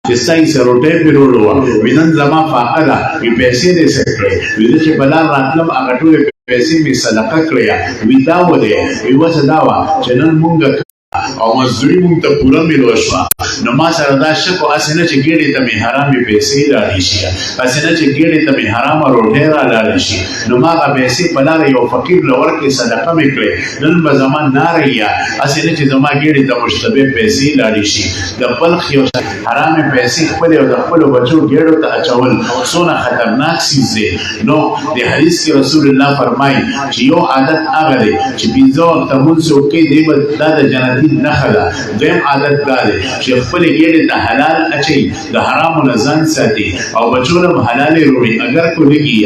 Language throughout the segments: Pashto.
چې ستاسو سره روټۍ پیرولو وه نن زما فاقه ده پیسې دې څه کړې زه چې په لار راتلم هغه ټولې پیسې مې صدقه کړې دا ولې وجه دا وه چې نن مونږ او مزدوري مونږ ته پوره میلوه شوه نو ما سره دا شک و هسې نه چې ګېډې ته مې حرامې پیسې راړې شي هسې نه چې ګېډې ته مې حرامه روټۍ را لاړې شي نو ما هغه پیسې په لاره یو فقیر له ورکړې صدقه مې کړې نن به زما ناره یا هسې نه چې زما ګېډې ته مشتبه پیسې لاړې شي د بلخ یو حرامې پیسې خپلې او د خپلو بچو ګېډو ته اچول څونه خطرناک څیز دی نو د حدیث کې رسول الله فرمایي چې یو عادت هغه دی چې پنځه وخته لمونځ وکړي دی به دا د جنتي نښه ده دویم عادت دا دی چې خپلې ګېډې ته حلال اچوي د حرامو نه ځان ساتي او بچو نه حلالې روړي اگر کو لګي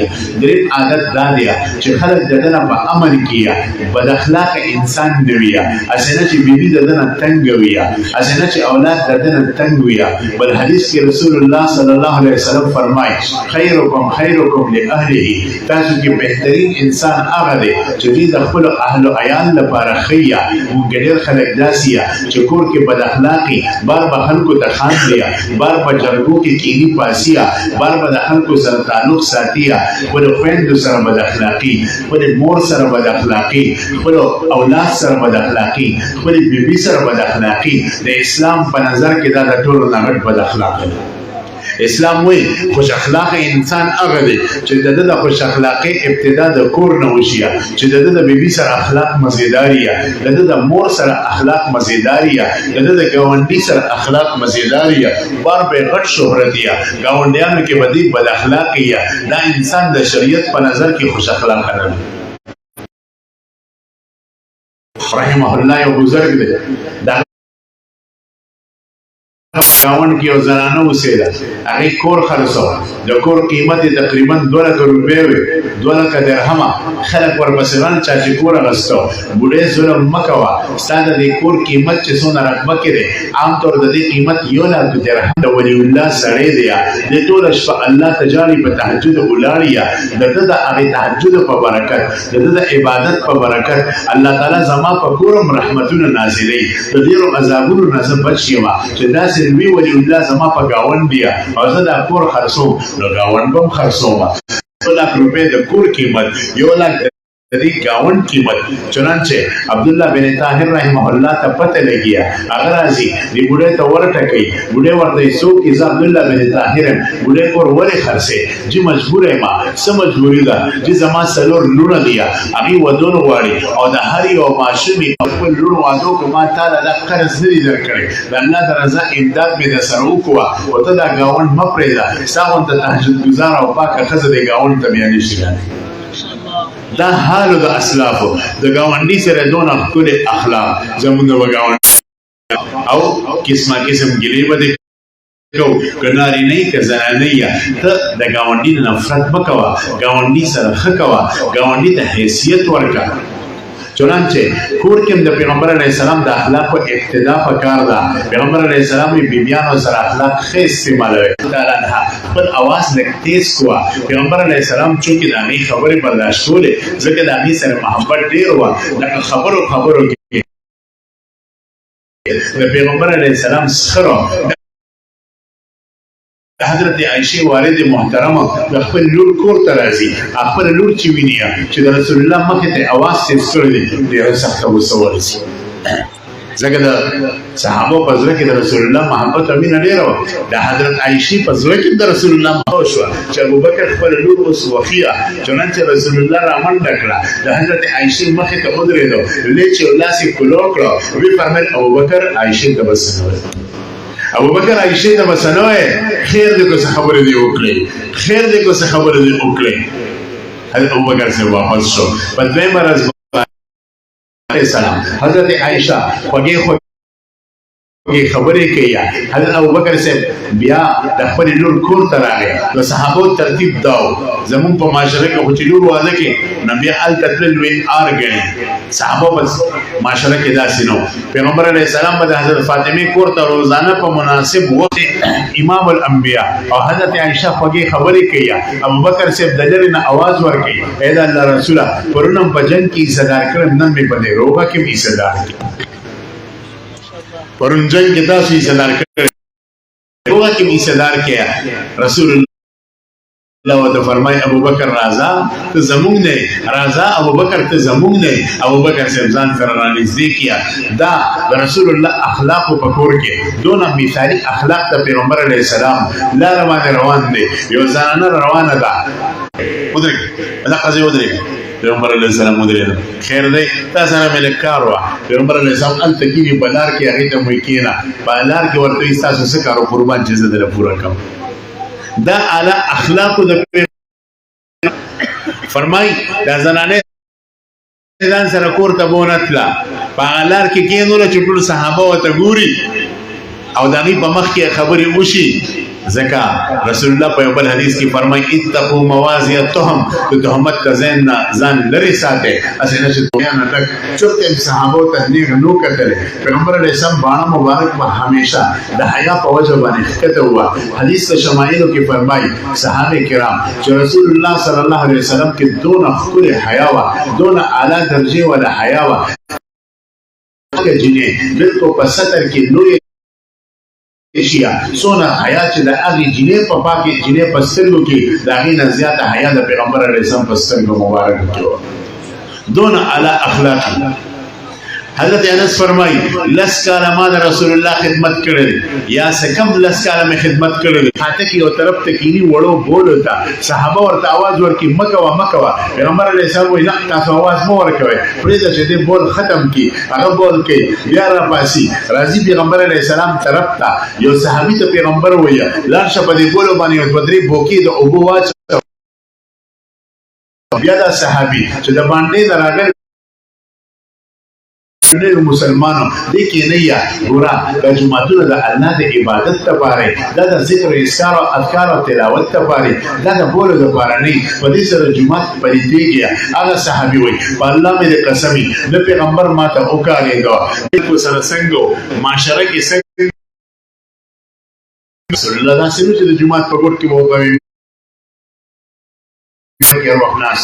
دریم عادت دا دی چې خلک د ده نه په امن کیه بد اخلاقه انسان نه ویه هسې نه چې بیبي د ده نه تنګه ویه هسې نه چې اولاد د ده نه تنګ ویه بل حدیث کې رسول الله صلی الله علیه وسلم فرمایي خیرکم خیرکم لاهله تاسو کې بهترین انسان هغه دی چې دوی د خپلو اهلو عیال لپاره ښه یه مونږ ډېر خلک داسې یه چې کور کې بد اخلاقي بار به خلکو ته خاندي بار په جرګو کې کینی پاسي بار به د خلکو سره تعلق ساتي خپلو خویندو سره بد اخلاقي خپلې مور سره بد اخلاقي خپلو اولاد سره بد اخلاقي خپلې بیبي سره بد اخلاقي د اسلام په نظر کې دا د ټولو نه غټ بد اخلاقي اسلام وی خوش اخلاق انسان هغه دی چې د د خوش اخلاقی ابتدا د کور نه وشي چې د د بیبي سره اخلاق مزیداری د د مور سره اخلاق مزیداری د د ګاونډي سره اخلاق مزیداری بار به غټ شهرت یا ګاونډیانو کې بدی بد اخلاقی دا انسان د شریعت په نظر کې خوش اخلاق نه رحمه الله یو بزرگ دی دا گاون کې یو زنانه اوسېده هغې کور خرڅو د کور قیمت یې تقریبا 2 لکه روپۍ وې 2 لکه درهمه خلک ورپسې رن چا چې کور اخیسته بوډۍ ظلم مه کوه ستا د دې کور قیمت چې څونه رقبه کې دی عام طور د دې قیمت 1 لک درهم د ولي الله سړی دی د ټوله شپه الله ته جاړي په تهجد ولاړ یا د ده د هغې تهجد په برکت د ده د عبادت په برکت الله تعالی زما په کور هم رحمتونه نازلوي د ډېرو عذابونو نه زه بچ یم چې داسې لوی ولی الله زما په ګاونډ دی او زه دا کور خرڅوم نو ګاونډ به هم خرڅوم 2 لک روپۍ د کور قیمت 1 لک د دې ګاونډ قیمت چنانچه عبدالله بن طاهر رحمه الله ته پته لګیا هغه راځي دې بوډۍ ته ورټکوي بوډۍ ورته څوک چې زه عبدالله بن طاهر یم بوډۍ کور ولې خرڅې چې مجبوره یم څه مجبوري ده چې زما 4 لوڼه دي هغې ودونه غواړي او د هر یو ماشوم خپل لوڼو وادو که ما تاله دا قرض نه دي درکړی د الله د رضا امداد مې درسره وکړه او ته دا ګاونډ مه پرېږده ستا غونته تهجدګزاره او پاکه ښځه دې ګاونډ ته بیا نه شي دا حالو د اسلافو د ګاونډي سره دونه ښکلي اخلاق زمونږ به ګاونډي او قسمه قسم ګیلې به دې کوو که نارینه که زنانه ته د ګاونډي نه نفرت مه کوه ګاونډي سره ښه کوه ګاونډي ته حیثیت ورکړه چنانچه کور کې د پیغمبر علیه السلام د اخلاقو ابتدا پکار ده پیغمبر علیه السلام بیبیانو سره اخلاق ښه استعمالوي تعالی عنها خپل اواز لږ تیز کوه پیغمبر علیه السلام چونکې د هغې خبرې برداشت کولې ځکه د هغې سره محبت ډېر وه لکه خبرو کې د پیغمبر علیه السلام سخرو حضرت عائشہ والد محترمه د خپل لور کور ته راځي خپل لور چې ویني چې د رسول الله مخې ته اواز تیز کړی دی ډېره سخته غوسه ورځي ځکه د صحابو په زړه کې د رسول الله محبت او مینه ډېره وه د حضرت عائشې په زړه کې د رسول الله محبت شوه چې ابوبکر خپله لور اوس وفیه چنانچه رسول الله رامنډه کړه د حضرت عائشې مخې ته ودرېدو لیچ یې لاس یې کلو کړه ویې فرمیل ابوبکر عائشې ته بس نه ویل ابوبکر عائشې ته بس نه وایې خیر دی که څه خبرې دې وکړې خیر دی که څه خبرې دې وکړې حضرت ابوبکر صاحب واپس شو په دویمه ورځ السلام حضرت عائشہ خوږې خبرې کوي حضرت ابوبکر صاحب بیا د خپلې لور کور ته راغی نو صحابو ترتیب دا و زمونږ په معاشره کې خو چې لور واده کې نو بیا هلته تلل لوی آر ګڼي صحابو په معاشره کې داسې نه و پیغمبر علیه السلام به د حضرت فاطمې کور ته روزانه په مناسب وخت امام الانبیا او حضرت عائشہ خوږې خبرې کوي ابوبکر صاحب د لرې نه اواز ورکوي ای د الله رسوله پرون هم په جنګ کې عیسهدار کړم نن مې په دې روغه کې مې عیسهدار کړي پرون جنګ کې تاسو عیسهدار کړی هغه کې ایصدار کیا رسول الله وته فرمای ابو بکر رازا ته زمونږ نه رازا ابو بکر ته زمونږ نه ابو بکر ځان سره رانږدې کیا دا رسول الله اخلاق په کور کې دونه مثالی اخلاق د پیغمبر علیه السلام لا روان دي یو ځانانه روانه ده ودرې دا قضیه ودرې پیغمبر علیه السلام ودرې خیر دی تاسو نه ملک کار وا پیغمبر علیه السلام انت کې بلار کې هغه ته مو کېنا بلار کې ورته تاسو څه کارو قربان چې زه دل پورا کوم دا اعلی اخلاق د فرمای دا زنانه ځان سره کور ته بونتلا په لار کې کېنول چې ټول صحابه وته ګوري او دغه په مخ کې خبرې وشي ځکه رسول الله په بل حدیث کې فرمایي اتقوا موازی التهم د تهمت ځان لري ساته اسنه چې دنیا نه تک چوپته صحابه تحلیل نو کتل پیغمبر علیه السلام باندې مبارک په همیشه د حیا په وجه باندې کته هوا حدیث شمائل کې فرمایي صحابه کرام چې رسول الله صلی الله علیه وسلم کې دون خپل حیا وا دون اعلی درجه ولا حیا وا کې جنې بالکل په ستر کې لوی اشیا سونا حیا چې د هغه جنې په پاکي جنې په سترګو کې د هغه نه زیاته حیا د پیغمبر علیه السلام په سترګو مبارک کې دون اعلی اخلاق حضرت انس فرمای لس کاله ما د رسول الله خدمت کړل یا سکم لس کاله می خدمت کړل حتی کې یو طرف ته کینی وړو بولو تا صحابه ورته आवाज ورکی مکوا پیغمبر علیه السلام وینا تاسو आवाज مو ورکوي پرې چې دې بول ختم کی هغه بول کې بیا را پاسي راځي پیغمبر علیه السلام طرف ته یو صحابي ته پیغمبر وایي لار شپ دې بولو باندې بدري بوکي د ابو واچ بیا دا صحابي چې د باندې دراغه مسلمانو دې کې نه یا ګورا د جمعتونو د الله د عبادت لپاره د ذکر اسکار او اذکار او تلاوت لپاره دا د بولو لپاره نه په دې سره جمعه پرې دیږي هغه صحابي وي په الله مې قسمي د پیغمبر ماته وکړې دا کو سره څنګه معاشره کې څنګه رسول الله دا چې د جمعه په ګډ کې وګورئ کې روحناس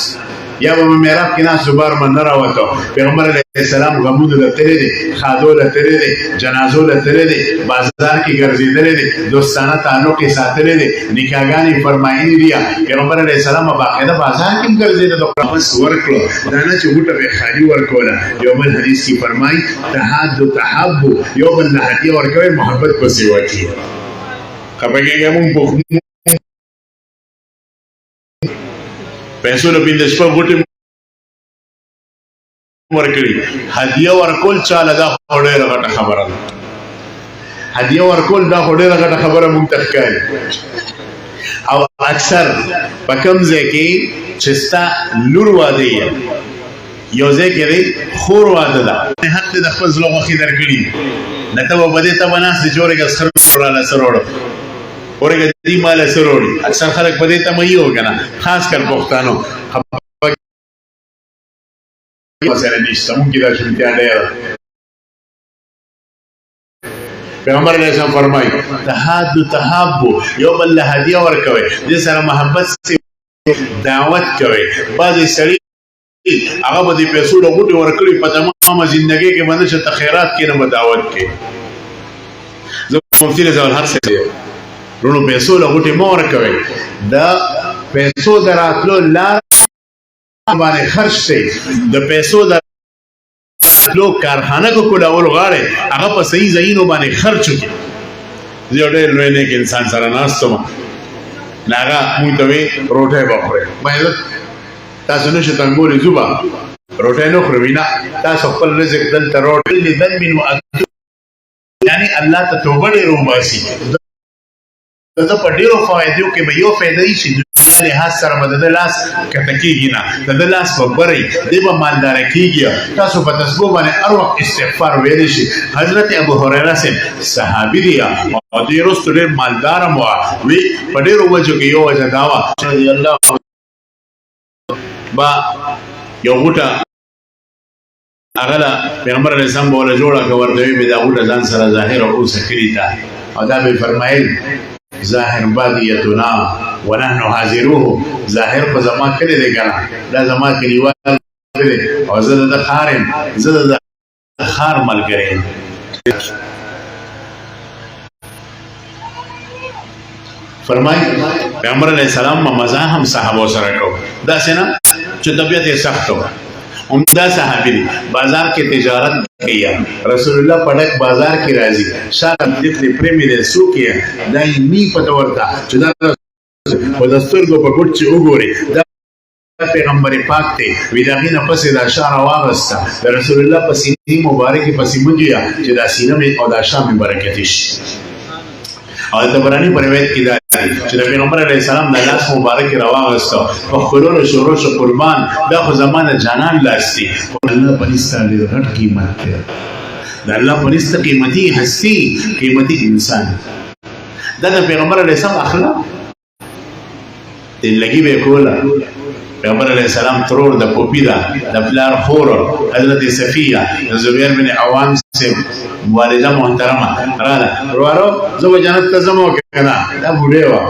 یا به میراب کې ناس زبر من راوته پیغمبر علیه السلام غمونه له تیرې دي خادو له تیرې دي جنازو له تیرې دي بازار کې ګرځېدلې دي دوستانه تعلق کې ساتلې دي نکاحګانې فرمایلې دي پیغمبر علیه السلام باقاعده بازار کې ګرځېدل د قرآن ورکړو دا نه چې وټه به خالي ورکوله یو بل حدیث کې فرمایي تحب یو بل نه هدیه ورکوي محبت په سیوا کې خبرګه مونږ پیسو له بین د شپه بوټي ورکړي هدیه ورکول چاله دا ډېره غټه خبره ده هدیه ورکول دا ډېره غټه خبره مونږ ته ښکاري او اکثر په کوم ځای کې چې ستا لور واده یو ځای کې دی خور واده ده حق د خپل زړه غوښې درکړي نه ته به بدې ته به ناست دی چې اورېږه سخر راله سره وړو اورګه دې مال سروړي اکثر خلک په دې ته مې یو کنه خاص کر پښتانو مثلا نشته مونږ دا شمتیا ډېر پیغمبر علیه السلام فرمایي تحابو یو بل له هدیه ورکوي دې سره محبت دعوت کوي بعضې سړي هغه به د پیسو له غوټې ورکړي په تمامه زندګۍ کې باندې چې ته خیرات کې نه به دعوت کوي زه مفتي رضا الحق صاحب رونو پیسو له غوټې مه ورکوئ د پیسو د راتلو لار باندې خرج شئ د پیسو د راتلو کارخانه کو کولول غواړئ هغه په صحیح ځایونو باندې خرج وکړئ زه یو ډېر لوی نیک انسان سره ناست وم نو هغه مونږ ته وایي روټۍ به خورئ تاسو نشئ تنګولې ځو به روټۍ نه خورئ نه تاسو خپل رزق دلته روټۍ لذنب یعنې الله ته توبه ډېر وباسي دا په ډیرو فوایدو کې به یو فایده یې چې دنیا لحاظ سره به د لاس کته کېږي نه د لاس به برئ دی به مالداره کېږي تاسو په تسبو باندې هر وخت استغفار ویلی شي حضرت ابو هریره صاحب صحابي دی او دې وروسته ډېر مالدار هم وي په ډېرو وجو کې یو وجه دا وه رضي الله با یو غوټه هغه له پیغمبر علیه السلام به وله جوړه که ورته وي به دا غوټه ځان سره ظاهره اوسه کړي ته او دا به فرمایل ظاهر بادیتنا ونحن حاضروه ظاهر په زما کلی دی کنه دا زما کلیوال دی او زه د خارم زه د خار ملګری فرمای پیغمبر علیہ السلام مزه هم صحابه سره کو دا سينه چې طبيعت یې سختو عمدہ صحابی دی بازار کې تجارت کیا رسول الله پډک بازار کې راځي شاته دې پریمي دې سو کې دای نی پته ورته چې دا په دستورګو په ګوت چې وګوري دا پیغمبر پاک ته ویداغینه پسې دا اشاره واغسته د رسول الله په سینې مبارکه پسې مجیا چې دا سینه می او دا شام برکت شي او تبرانی په روایت کې دا چې د پیغمبر علیه السلام د لاس مبارک راواغسته په خلونو شروع شو قربان دا خو زمانه جانان لاستی الله پرسته د غټ قیمت ده د الله پرسته قیمتي هستی قیمتي انسان دا د پیغمبر علیه السلام اخلاق لګي به کوله پیغمبر علیہ السلام ترور د پوپی دا د پلار خور حضرت صفیہ د زبیر بن عوام سے والدہ محترمه رااله ورو زو جنت ته زمو کنه دا بوډه وا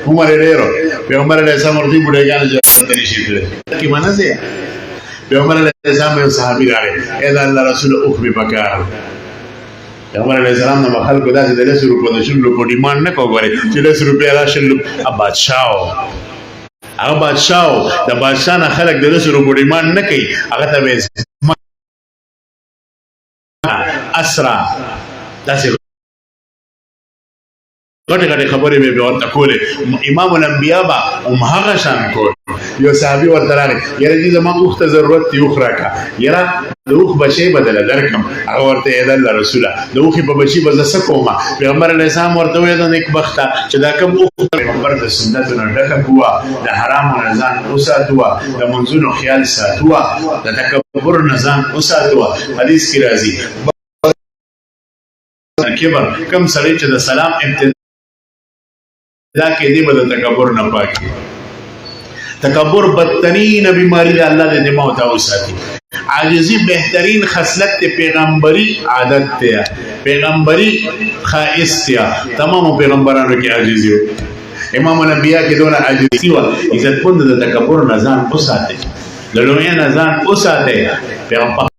عمر ډیرو پیغمبر علیہ السلام ورته بوډه ګان جنت نشي ته کی معنی ده پیغمبر علیہ السلام یو صحابي راغی اې دا الله رسول او په پکار پیغمبر علیہ السلام نو خلکو داسې د 100 روپو د شلو په ډیماند نه کوي چې 100 روپیا راشل ا بادشاہ هغه بادشاہ د بادشاہ نه خلک د 100 روپو ډیماند نه کوي هغه ته اسرا داسې غټه غټه خبرې به ورته کولې امام الانبیاء با هم هغه شان کول یو صحابي ورته راغی یره دې زما وخت ضرورت دی خو راکا یره د وخت بشي بدل درکم هغه ورته اې د رسوله د وخت په بشي بز سکوما پیغمبر علیه السلام ورته وې د نیک بخته چې دا کوم وخت پیغمبر د سنتونو ډکه بوا د حرام نزان اوساتوا د منځونو خیال ساتوا د تکبر نزان اوساتوا حدیث کې راځي کبر کم سړی چې د سلام ابتدا دا کې دې بد تکبر نه پاکي تکبر بدترین بیماری ده الله دې موت او ساتي عاجزی بهترین خصلت پیغمبري عادت ته پیغمبري خاص ته تمام پیغمبرانو کې عاجزی امام الانبیاء کې دونه عاجزی و عزت مند د تکبر نه ځان اوساته د لوی نه ځان اوساته پیغمبر